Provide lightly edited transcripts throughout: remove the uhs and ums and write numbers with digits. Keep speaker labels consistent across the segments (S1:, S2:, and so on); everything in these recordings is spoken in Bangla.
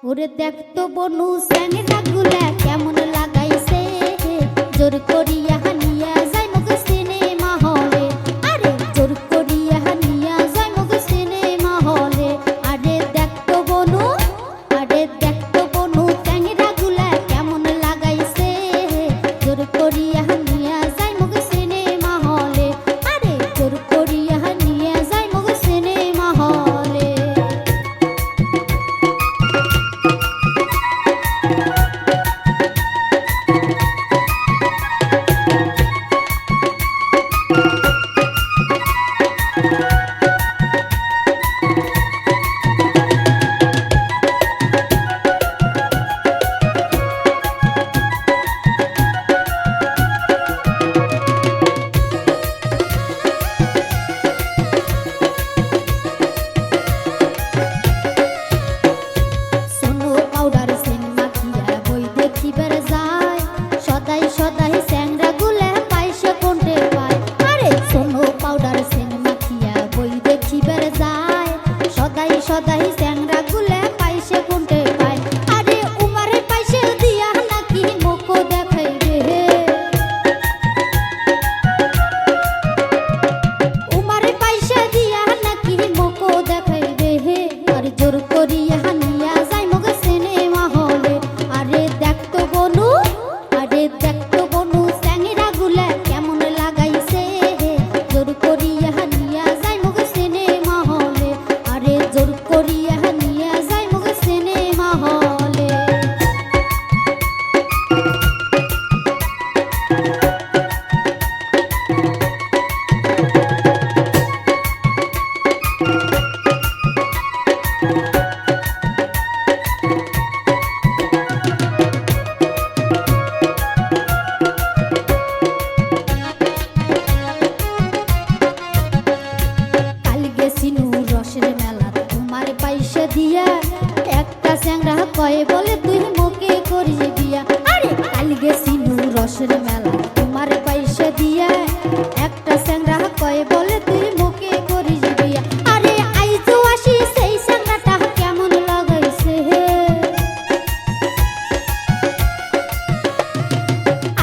S1: ওরে দেখ তো বনু স্যাংরা গুলা কেমন লাগাইছে, জোর করিয়া নিয়া যাই মুখ সিনেমা হলে। আরে জোর করিয়া নিয়া যাই মুখ সিনেমা হলে। আরে দেখ তো বনু, আরে দেখ তো বনু স্যাংরা গুলা কেমন লাগাইছে, জোর করিয়া নিয়া যাই মুখ সিনেমা হলে। আরে জোর করিয়া নিয়া যাই মুখ সিনেমা হলে। সদাই স্যাংরা গুলা পাইসে কোনটে পায়। আরে সোনো পাউডার সেন মাখিয়া বই দেখিবার যায়, সদাই স্যাংরা গুলা পাইসে কোনটে পায়। আরে উমারে পাইসে দিয়া নাকি মুখো দেখাইবে, উমারে পাইসে দিয়া নাকি মুখো দেখাইবে। আর জোর করিয়া নিয়া যাই মুখ সিনেমা হলে। আরে দেখ তো বনু, আরে দেখ তো বনু স্যাংরা গুলা কেমন লাগাইছে, জোর করিয়া নিয়া যাই মুখ সিনেমা হলে। আরে জোর করিয়া নিয়া যাই মুখ সিনেমা হলে। রসের মেলা তোমার পাইসা দিয়া, একটা স্যাংরা কয়ে বলে তুই মুখে করিস বিয়া। আরে কাল গেছিনু রসের মেলা তোমার পাইসা দিয়া, একটা স্যাংরা কয়ে বলে তুই মুখে করিস বিয়া। আরে আইজো আসি সেই স্যাংরাটা কেমন লাগাইছে,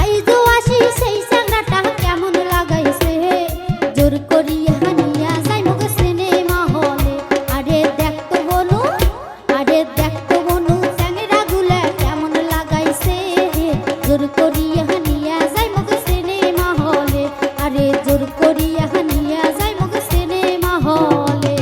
S1: আইজো আসি সেই স্যাংরাটা কেমন লাগাইছে, জোর করিয়া নিয়া যাই মুখ সিনেমা হলে। আরে দেখ তো বনু, আরে দেখ তো বনু স্যাংরা গুলা কেমন লাগাইছে, জোর করিয়া নিয়া যাই মুখ সিনেমা হলে। আরে জোর করিয়া নিয়া যাই মুখ সিনেমা হলে।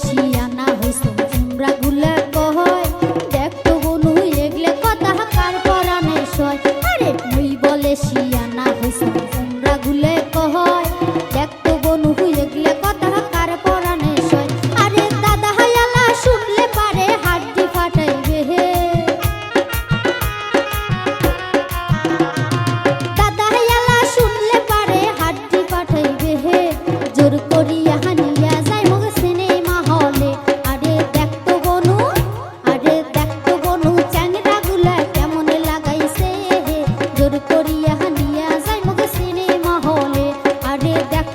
S1: শিয়ানা হইছো তোমরা গুলা কয়, দেখ তো বনু এগলে কথা কার পরানে সয়। আরে মুই বলে শিয়ানা হইছো তোমরা গুলা কয়, দেখ তো বনু এগলে কথা কার পরানে সয়। আরে দাদা হায়ালা শুনলে পারে হাড্ডি ফাটাইবে, দাদা হায়ালা শুনলে পারে হাড্ডি ফাটাইবে। জোর করিয়া নিয়া যাই মুখ সিনেমা হলে। আরে দেখ তো বনু, আরে দেখ তো বনু স্যাংরা গুলা কেমন লাগাইছে, জোর করিয়া নিয়া যাই মুখ সিনেমা হলে। আরে দেখ